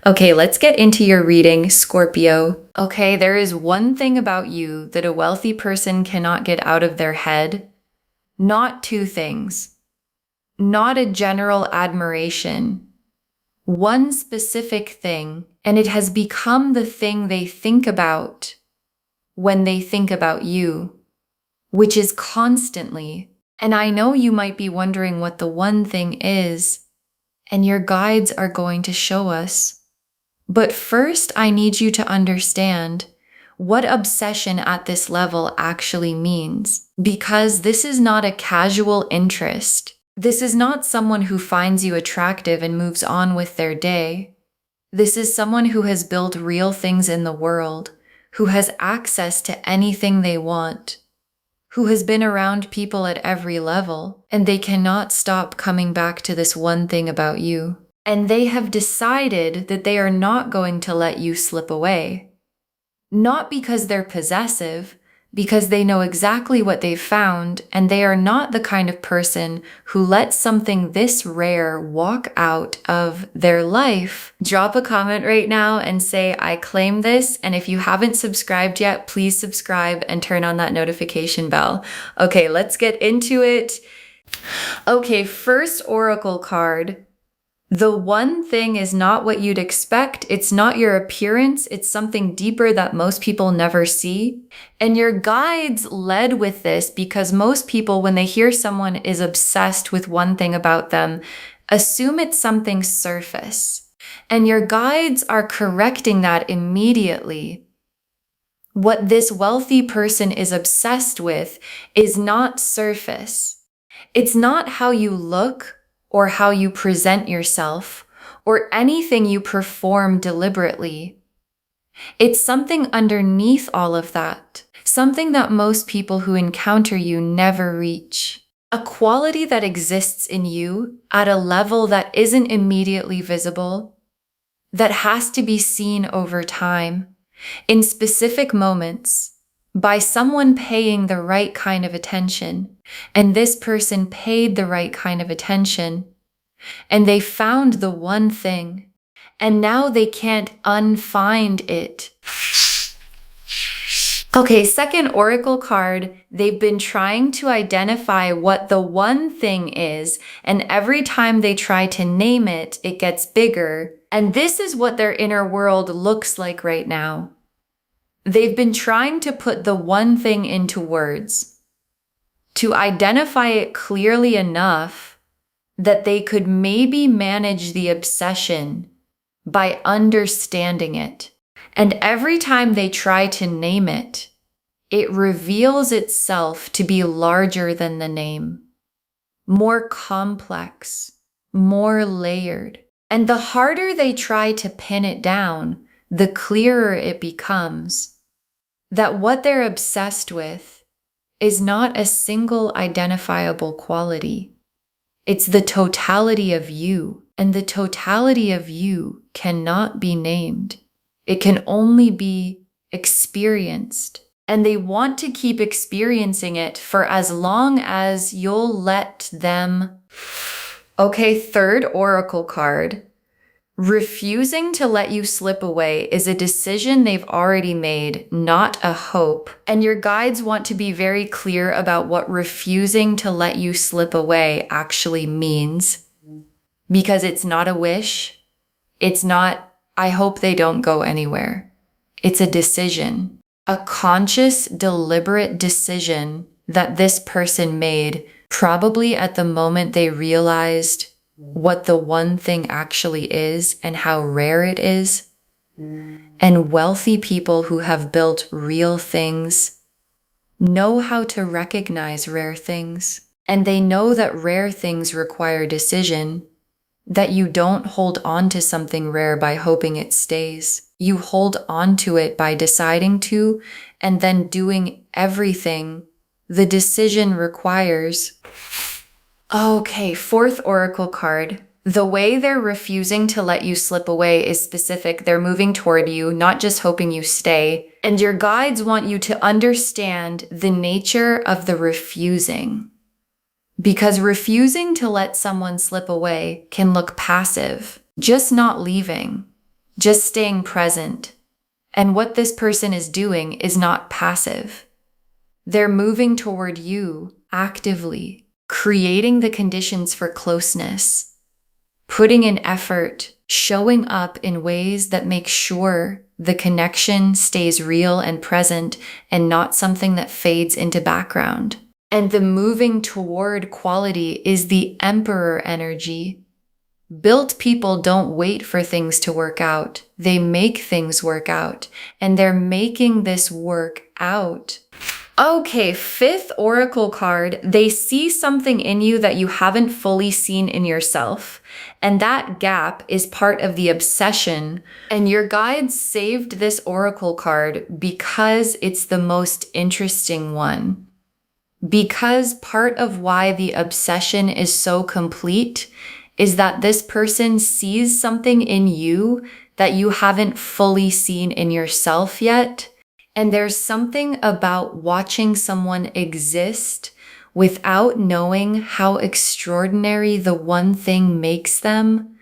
Okay, let's get into your reading, Scorpio. Okay, there is one thing about you that a wealthy person cannot get out of their head. Not two things. Not a general admiration. One specific thing, and it has become the thing they think about when they think about you, which is constantly. And I know you might be wondering what the one thing is, and your guides are going to show us. But first, I need you to understand what obsession at this level actually means, because this is not a casual interest. This is not someone who finds you attractive and moves on with their day. This is someone who has built real things in the world, who has access to anything they want, who has been around people at every level, and they cannot stop coming back to this one thing about you. And they have decided that they are not going to let you slip away. Not because they're possessive, because they know exactly what they've found, and they are not the kind of person who lets something this rare walk out of their life. Drop a comment right now and say, I claim this, and if you haven't subscribed yet, please subscribe and turn on that notification bell. Okay, let's get into it. Okay, first oracle card. The one thing is not what you'd expect. It's not your appearance. It's something deeper that most people never see. And your guides led with this because most people, when they hear someone is obsessed with one thing about them, assume it's something surface. And your guides are correcting that immediately. What this wealthy person is obsessed with is not surface. It's not how you look or how you present yourself, or anything you perform deliberately. It's something underneath all of that, something that most people who encounter you never reach. A quality that exists in you at a level that isn't immediately visible, that has to be seen over time, in specific moments, by someone paying the right kind of attention. And this person paid the right kind of attention. And they found the one thing. And now they can't unfind it. Okay, second oracle card. They've been trying to identify what the one thing is. And every time they try to name it, it gets bigger. And this is what their inner world looks like right now. They've been trying to put the one thing into words, to identify it clearly enough that they could maybe manage the obsession by understanding it. And every time they try to name it, it reveals itself to be larger than the name, more complex, more layered. And the harder they try to pin it down, the clearer it becomes that what they're obsessed with is not a single identifiable quality. It's the totality of you, and the totality of you cannot be named. It can only be experienced, and they want to keep experiencing it for as long as you'll let them. Okay, third oracle card. Refusing to let you slip away is a decision they've already made, not a hope. And your guides want to be very clear about what refusing to let you slip away actually means. Because it's not a wish. It's not, I hope they don't go anywhere. It's a decision. A conscious, deliberate decision that this person made, probably at the moment they realized what the one thing actually is and how rare it is. And wealthy people who have built real things know how to recognize rare things. And they know that rare things require decision, that you don't hold on to something rare by hoping it stays. You hold on to it by deciding to, and then doing everything the decision requires. Okay, fourth oracle card. The way they're refusing to let you slip away is specific. They're moving toward you, not just hoping you stay. And your guides want you to understand the nature of the refusing. Because refusing to let someone slip away can look passive, just not leaving. just staying present. And what this person is doing is not passive. They're moving toward you actively, creating the conditions for closeness, putting in effort, showing up in ways that make sure the connection stays real and present and not something that fades into background. And the moving toward quality is the Emperor energy. Built people don't wait for things to work out. They make things work out, and they're making this work out. Okay, fifth oracle card. They see something in you that you haven't fully seen in yourself. And that gap is part of the obsession. And your guides saved this oracle card because it's the most interesting one. Because part of why the obsession is so complete is that this person sees something in you that you haven't fully seen in yourself yet. And there's something about watching someone exist without knowing how extraordinary the one thing makes them.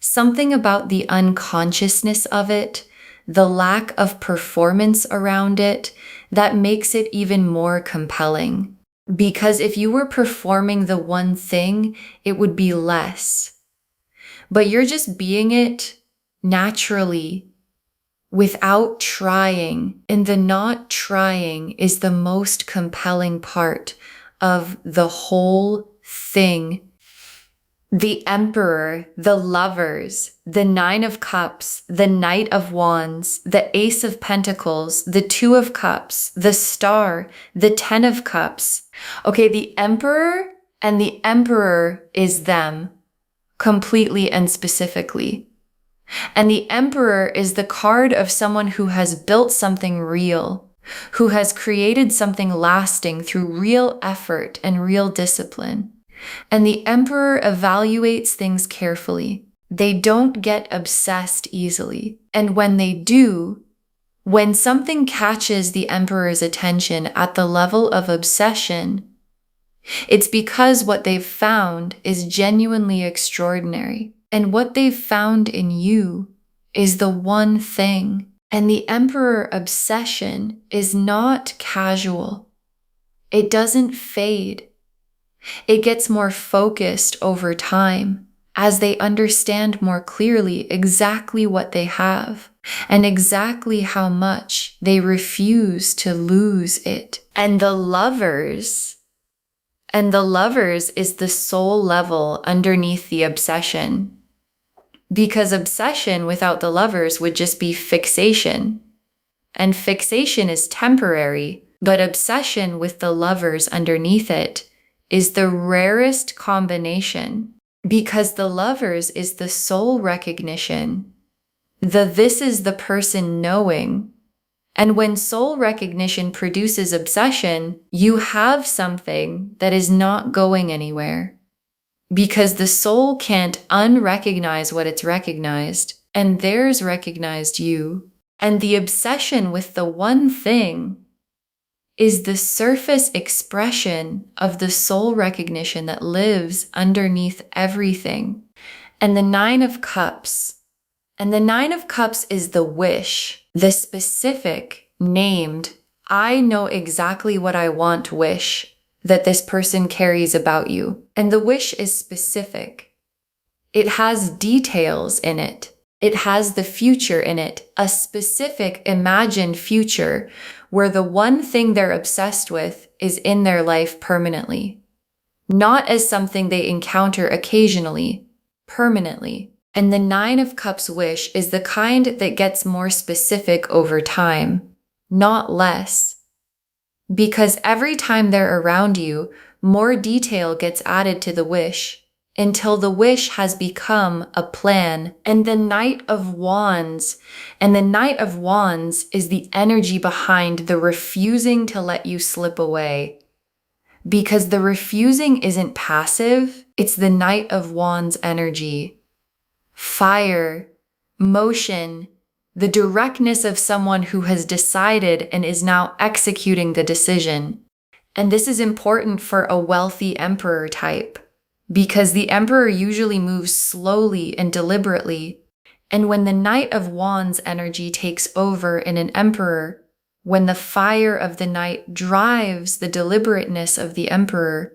Something about the unconsciousness of it, the lack of performance around it, that makes it even more compelling. Because if you were performing the one thing, it would be less. But you're just being it naturally, without trying, and the not trying is the most compelling part of the whole thing. The Emperor, the Lovers, the Nine of Cups, the Knight of Wands, the Ace of Pentacles, the Two of Cups, the Star, the Ten of Cups. Okay, the Emperor and the Emperor is them, completely and specifically. And the Emperor is the card of someone who has built something real, who has created something lasting through real effort and real discipline. And the Emperor evaluates things carefully. They don't get obsessed easily. And when they do, when something catches the Emperor's attention at the level of obsession, it's because what they've found is genuinely extraordinary. And what they've found in you is the one thing. And the Emperor obsession is not casual. It doesn't fade. It gets more focused over time as they understand more clearly exactly what they have and exactly how much they refuse to lose it. And the Lovers is the soul level underneath the obsession. Because obsession without the Lovers would just be fixation. And fixation is temporary, but obsession with the Lovers underneath it is the rarest combination. Because the Lovers is the soul recognition. This is the person knowing. And when soul recognition produces obsession, you have something that is not going anywhere. Because the soul can't unrecognize what it's recognized, and theirs recognized you. And the obsession with the one thing is the surface expression of the soul recognition that lives underneath everything. And the Nine of Cups. And the Nine of Cups is the wish, the specific, named, I know exactly what I want wish that this person carries about you. And the wish is specific. It has details in it. It has the future in it, a specific imagined future where the one thing they're obsessed with is in their life permanently. Not as something they encounter occasionally, permanently. And the Nine of Cups wish is the kind that gets more specific over time, not less. Because every time they're around you, more detail gets added to the wish, until the wish has become a plan. And the Knight of Wands is the energy behind the refusing to let you slip away. Because the refusing isn't passive, it's the Knight of Wands energy. Fire, motion, the directness of someone who has decided and is now executing the decision. And this is important for a wealthy Emperor type. Because the Emperor usually moves slowly and deliberately, And when the Knight of Wands energy takes over in an Emperor, when the fire of the Knight drives the deliberateness of the Emperor,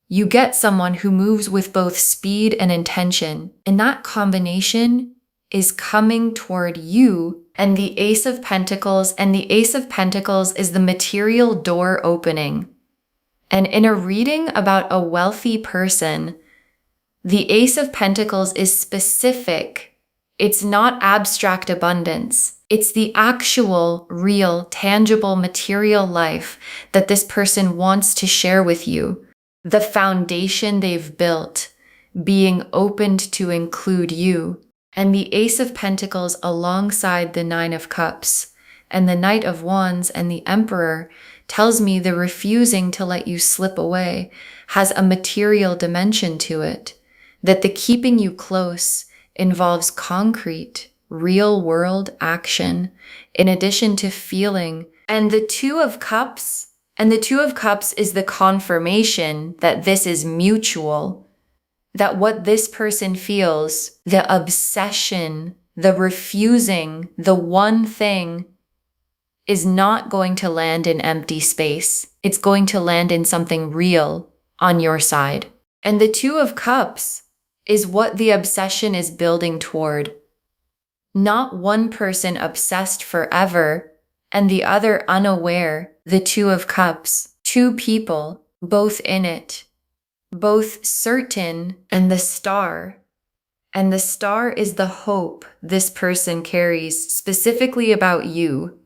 you get someone who moves with both speed and intention. And that combination is coming toward you and the Ace of Pentacles. And the Ace of Pentacles is the material door opening. And in a reading about a wealthy person, the Ace of Pentacles is specific. It's not abstract abundance. It's the actual, real, tangible, material life that this person wants to share with you. The foundation they've built, being opened to include you. And the Ace of Pentacles alongside the Nine of Cups and the Knight of Wands and the Emperor tells me the refusing to let you slip away has a material dimension to it, that the keeping you close involves concrete, real-world action, in addition to feeling. And the Two of Cups is the confirmation that this is mutual, that what this person feels, the obsession, the refusing, the one thing, is not going to land in empty space. It's going to land in something real on your side. And the Two of Cups is what the obsession is building toward. Not one person obsessed forever and the other unaware. The Two of Cups, two people, both in it, both certain, and the Star. And the Star is the hope this person carries specifically about you.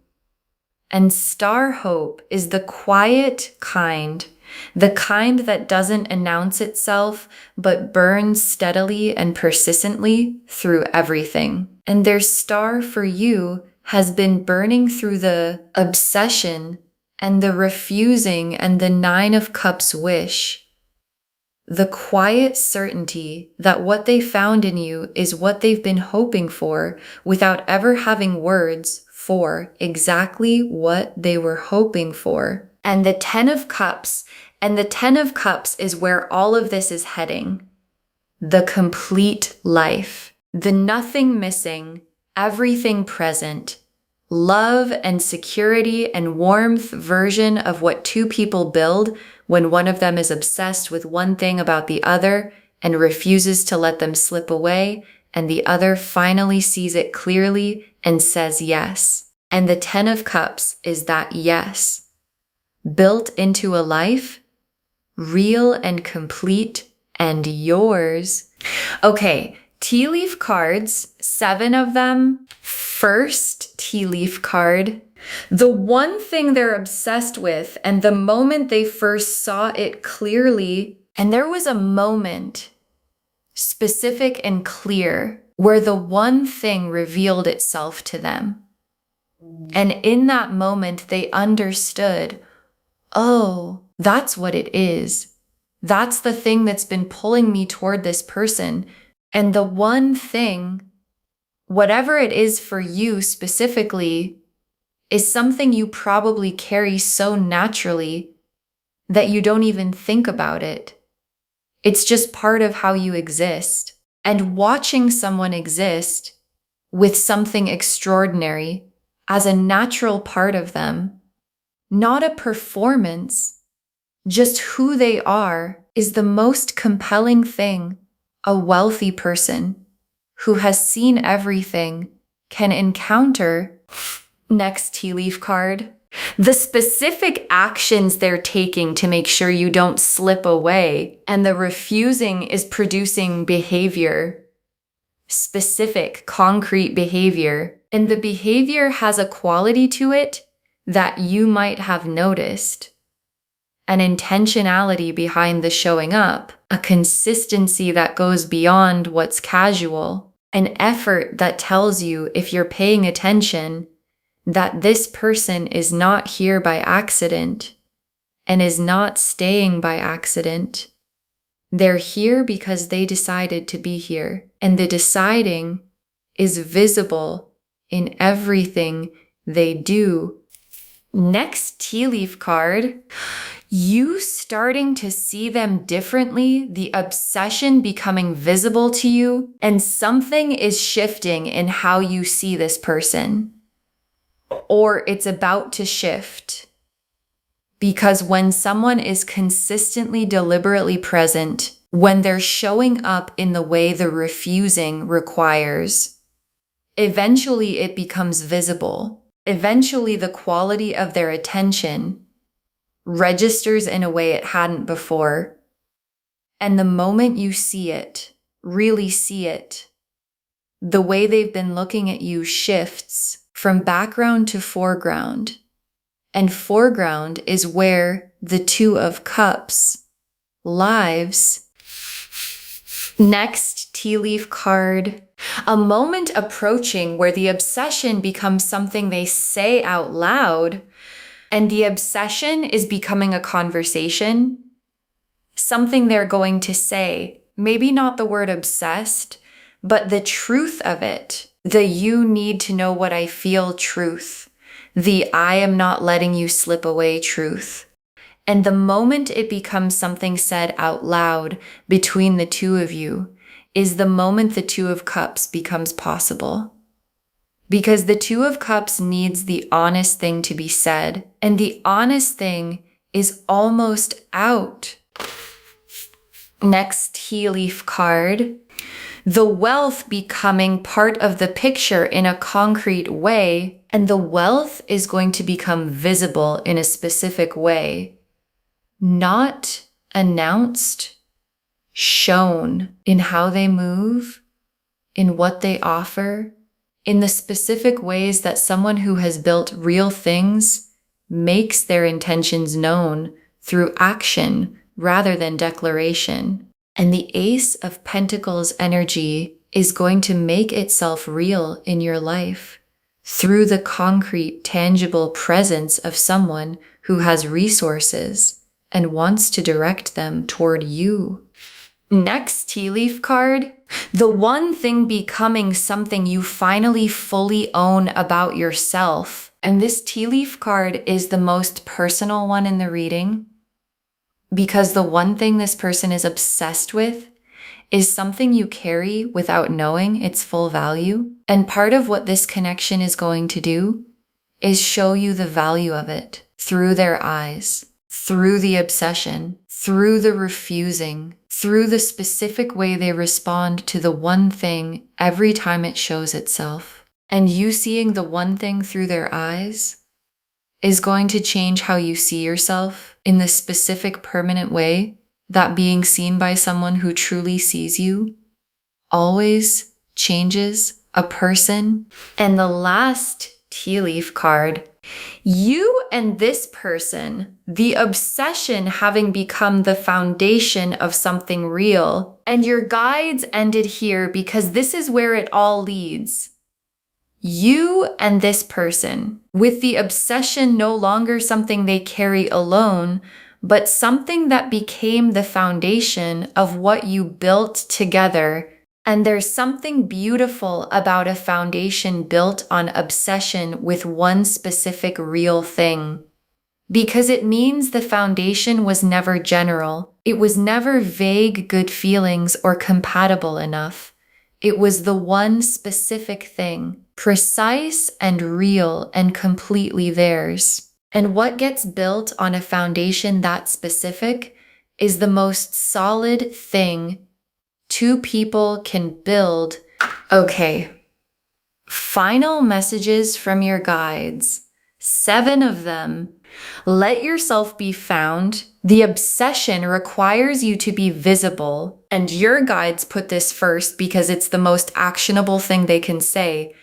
And star hope is the quiet kind, the kind that doesn't announce itself, but burns steadily and persistently through everything. And their star for you has been burning through the obsession and the refusing and the Nine of Cups wish. The quiet certainty that what they found in you is what they've been hoping for without ever having words for exactly what they were hoping for. And the Ten of Cups, is where all of this is heading. The complete life, the nothing missing, everything present, love and security and warmth version of what two people build when one of them is obsessed with one thing about the other and refuses to let them slip away, and the other finally sees it clearly and says yes. And the Ten of Cups is that yes, built into a life, real and complete and yours. Okay, tea leaf cards, 7 of them. First tea leaf card, the one thing they're obsessed with, and the moment they first saw it clearly, and there was a moment, specific and clear, where the one thing revealed itself to them. And in that moment, they understood, oh, that's what it is. That's the thing that's been pulling me toward this person. And the one thing, whatever it is for you specifically, is something you probably carry so naturally that you don't even think about it. It's just part of how you exist. And watching someone exist with something extraordinary as a natural part of them, not a performance, just who they are, is the most compelling thing a wealthy person who has seen everything can encounter. Next tea leaf card. The specific actions they're taking to make sure you don't slip away, and the refusing is producing behavior. Specific, concrete behavior. And the behavior has a quality to it that you might have noticed. An intentionality behind the showing up, a consistency that goes beyond what's casual, an effort that tells you, if you're paying attention, that this person is not here by accident and is not staying by accident. They're here because they decided to be here, and the deciding is visible in everything they do. Next tea leaf card. You starting to see them differently, the obsession becoming visible to you, and something is shifting in how you see this person. Or it's about to shift. Because when someone is consistently, deliberately present, when they're showing up in the way the refusing requires, eventually it becomes visible. Eventually the quality of their attention registers in a way it hadn't before. And the moment you see it, really see it, the way they've been looking at you shifts from background to foreground. And foreground is where the Two of Cups lives. Next tea leaf card. A moment approaching where the obsession becomes something they say out loud, and the obsession is becoming a conversation, something they're going to say. Maybe not the word obsessed, but the truth of it. The you need to know what I feel truth. The I am not letting you slip away truth. And the moment it becomes something said out loud between the two of you is the moment the Two of Cups becomes possible. Because the Two of Cups needs the honest thing to be said, and the honest thing is almost out. Next tea leaf card. The wealth becoming part of the picture in a concrete way, and the wealth is going to become visible in a specific way. Not announced, shown in how they move, in what they offer, in the specific ways that someone who has built real things makes their intentions known through action rather than declaration. And the Ace of Pentacles energy is going to make itself real in your life through the concrete, tangible presence of someone who has resources and wants to direct them toward you. Next tea leaf card, the one thing becoming something you finally fully own about yourself. And this tea leaf card is the most personal one in the reading, because the one thing this person is obsessed with is something you carry without knowing its full value. And part of what this connection is going to do is show you the value of it through their eyes, through the obsession, through the refusing, through the specific way they respond to the one thing every time it shows itself. And you seeing the one thing through their eyes is going to change how you see yourself in the specific permanent way that being seen by someone who truly sees you always changes a person. And the last tea leaf card, you and this person, the obsession having become the foundation of something real. And your guides ended here because this is where it all leads. You and this person, with the obsession no longer something they carry alone, but something that became the foundation of what you built together. And there's something beautiful about a foundation built on obsession with one specific real thing. Because it means the foundation was never general. It was never vague good feelings or compatible enough. It was the one specific thing, precise and real and completely theirs. And what gets built on a foundation that specific is the most solid thing two people can build. Okay. Final messages from your guides. 7 of them. Let yourself be found. The obsession requires you to be visible. And your guides put this first because it's the most actionable thing they can say.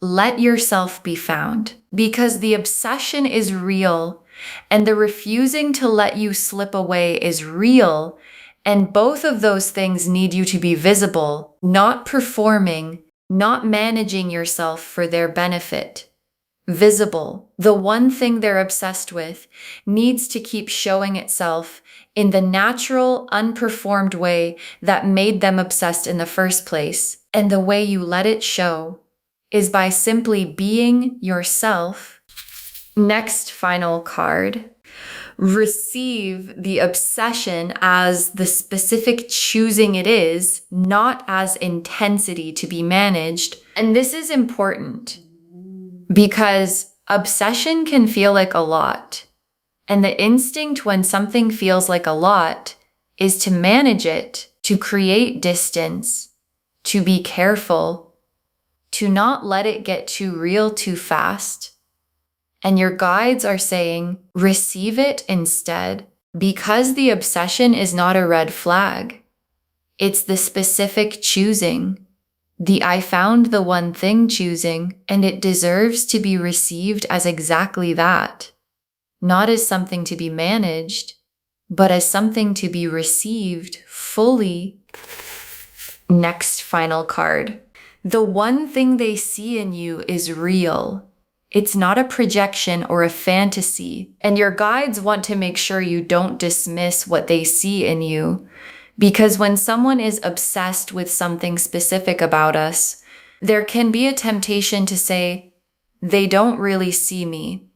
Let yourself be found. Because the obsession is real. And the refusing to let you slip away is real. And both of those things need you to be visible, not performing, not managing yourself for their benefit. Visible. The one thing they're obsessed with needs to keep showing itself in the natural, unperformed way that made them obsessed in the first place. And the way you let it show is by simply being yourself. Next final card. receive the obsession as the specific choosing it is, not as intensity to be managed. And this is important because obsession can feel like a lot. And the instinct when something feels like a lot is to manage it, to create distance, to be careful, to not let it get too real too fast. And your guides are saying, receive it instead, because the obsession is not a red flag. It's the specific choosing, the I found the one thing choosing, and it deserves to be received as exactly that. Not as something to be managed, but as something to be received fully. Next final card. The one thing they see in you is real. It's not a projection or a fantasy, and your guides want to make sure you don't dismiss what they see in you. Because when someone is obsessed with something specific about us, there can be a temptation to say, they don't really see me.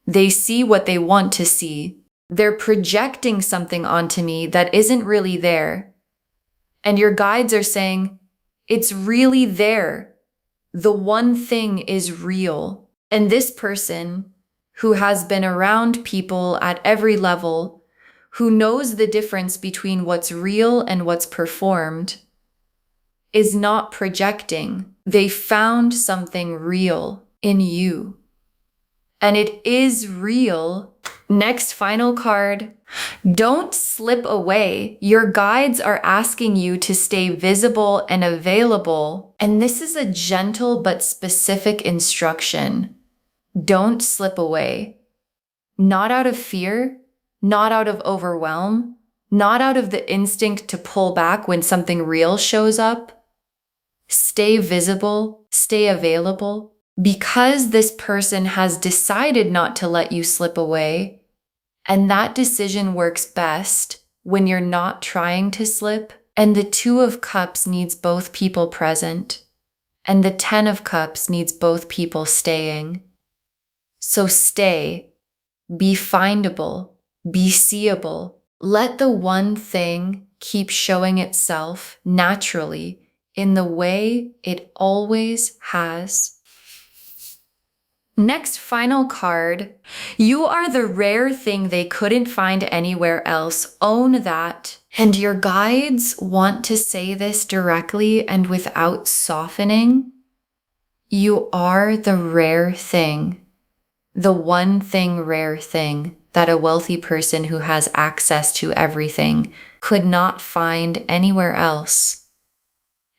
They see what they want to see. They're projecting something onto me that isn't really there. And your guides are saying, it's really there. The one thing is real. And this person who has been around people at every level, who knows the difference between what's real and what's performed, is not projecting. They found something real in you. And it is real. Next final card. Don't slip away. Your guides are asking you to stay visible and available. And this is a gentle but specific instruction. Don't slip away. Not out of fear, not out of overwhelm, not out of the instinct to pull back when something real shows up. Stay visible, stay available. Because this person has decided not to let you slip away, and that decision works best when you're not trying to slip, and the Two of Cups needs both people present, and the Ten of Cups needs both people staying. So stay, be findable, be seeable. Let the one thing keep showing itself naturally in the way it always has. Next final card. You are the rare thing they couldn't find anywhere else. Own that. And your guides want to say this directly and without softening. You are the rare thing. The one thing, rare thing that a wealthy person who has access to everything could not find anywhere else,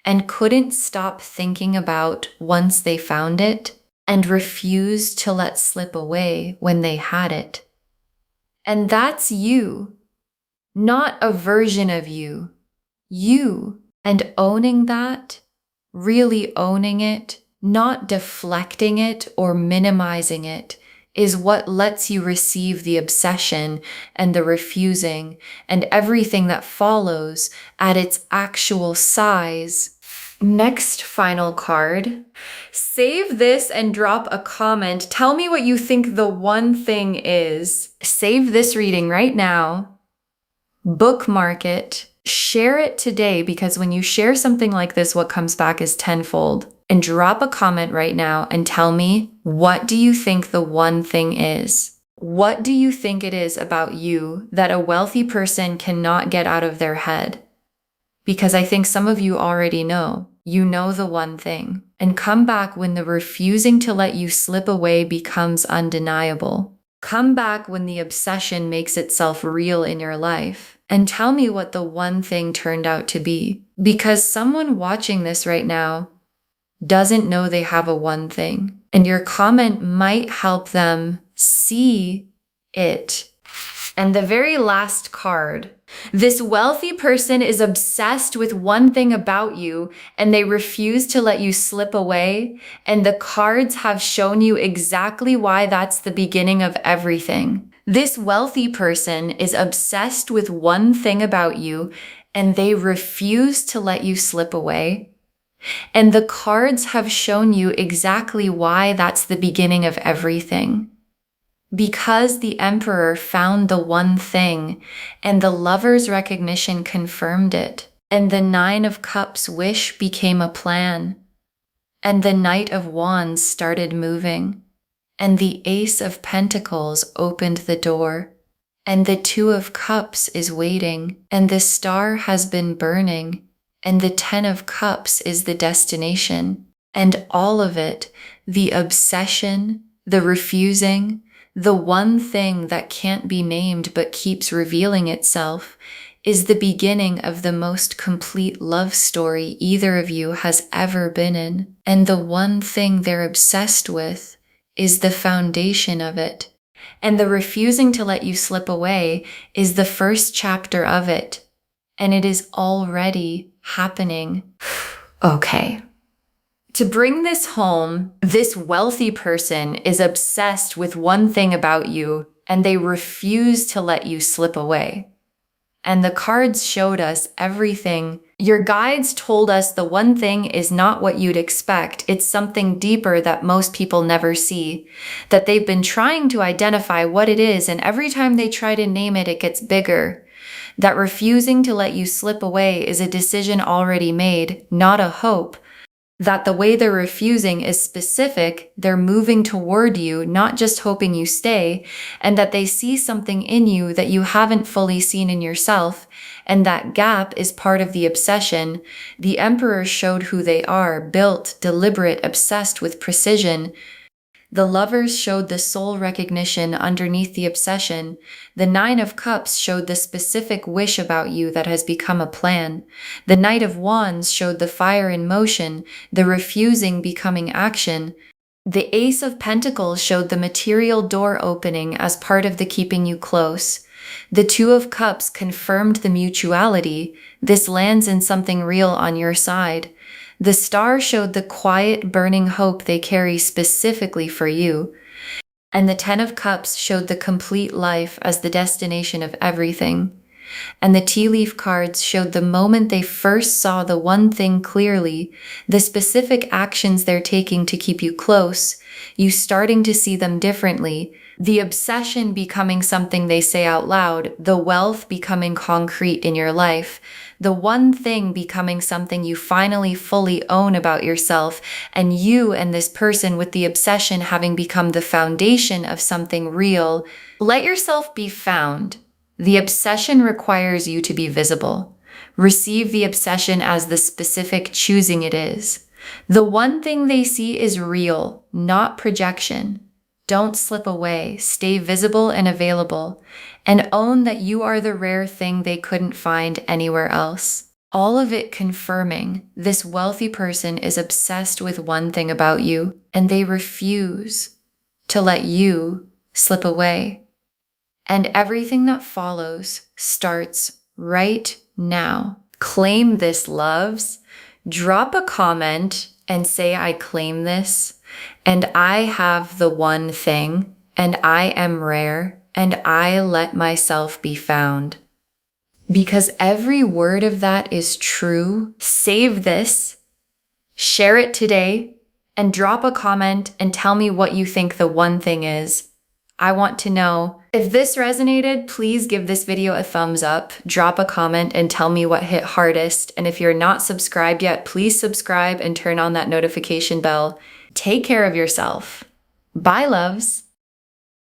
and couldn't stop thinking about once they found it, and refused to let slip away when they had it. And that's you, not a version of you. You. And owning that, really owning it, not deflecting it or minimizing it, is what lets you receive the obsession and the refusing and everything that follows at its actual size. Next final card. Save this and drop a comment. Tell me what you think the one thing is. Save this reading right now. Bookmark it. Share it today, because when you share something like this, what comes back is tenfold. And drop a comment right now and tell me, what do you think the one thing is? What do you think it is about you that a wealthy person cannot get out of their head? Because I think some of you already know. You know the one thing. And come back when the refusing to let you slip away becomes undeniable. Come back when the obsession makes itself real in your life. And tell me what the one thing turned out to be. Because someone watching this right now doesn't know they have a one thing. And your comment might help them see it. And the very last card. This wealthy person is obsessed with one thing about you, and they refuse to let you slip away. And the cards have shown you exactly why that's the beginning of everything. This wealthy person is obsessed with one thing about you, and they refuse to let you slip away. And the cards have shown you exactly why that's the beginning of everything. Because the Emperor found the one thing, and the Lover's recognition confirmed it, and the Nine of Cups wish became a plan, and the Knight of Wands started moving, and the Ace of Pentacles opened the door, and the Two of Cups is waiting, and the Star has been burning, and the Ten of Cups is the destination, and all of it, the obsession, the refusing, the one thing that can't be named but keeps revealing itself, is the beginning of the most complete love story either of you has ever been in. And the one thing they're obsessed with is the foundation of it. And the refusing to let you slip away is the first chapter of it. And it is already happening. Okay. To bring this home, this wealthy person is obsessed with one thing about you, and they refuse to let you slip away. And the cards showed us everything. Your guides told us the one thing is not what you'd expect. It's something deeper that most people never see. That they've been trying to identify what it is, and every time they try to name it, it gets bigger. That refusing to let you slip away is a decision already made, not a hope. That the way they're refusing is specific, they're moving toward you, not just hoping you stay, and that they see something in you that you haven't fully seen in yourself, and that gap is part of the obsession. The Emperor showed who they are, built, deliberate, obsessed with precision. The Lovers showed the soul recognition underneath the obsession. The Nine of Cups showed the specific wish about you that has become a plan. The Knight of Wands showed the fire in motion, the refusing becoming action. The Ace of Pentacles showed the material door opening as part of the keeping you close. The Two of Cups confirmed the mutuality. This lands in something real on your side. The Star showed the quiet, burning hope they carry specifically for you. And the Ten of Cups showed the complete life as the destination of everything. And the tea leaf cards showed the moment they first saw the one thing clearly, the specific actions they're taking to keep you close, you starting to see them differently, the obsession becoming something they say out loud, the wealth becoming concrete in your life, the one thing becoming something you finally fully own about yourself, and you and this person with the obsession having become the foundation of something real. Let yourself be found. The obsession requires you to be visible. Receive the obsession as the specific choosing it is. The one thing they see is real, not projection. Don't slip away, stay visible and available, and own that you are the rare thing they couldn't find anywhere else. All of it confirming this wealthy person is obsessed with one thing about you, and they refuse to let you slip away. And everything that follows starts right now. Claim this, loves. Drop a comment and say, I claim this, and I have the one thing, and I am rare, and I let myself be found. Because every word of that is true. Save this, share it today, and drop a comment and tell me what you think the one thing is. I want to know. If this resonated, please give this video a thumbs up, drop a comment, and tell me what hit hardest. And if you're not subscribed yet, please subscribe and turn on that notification bell. Take care of yourself. Bye, loves.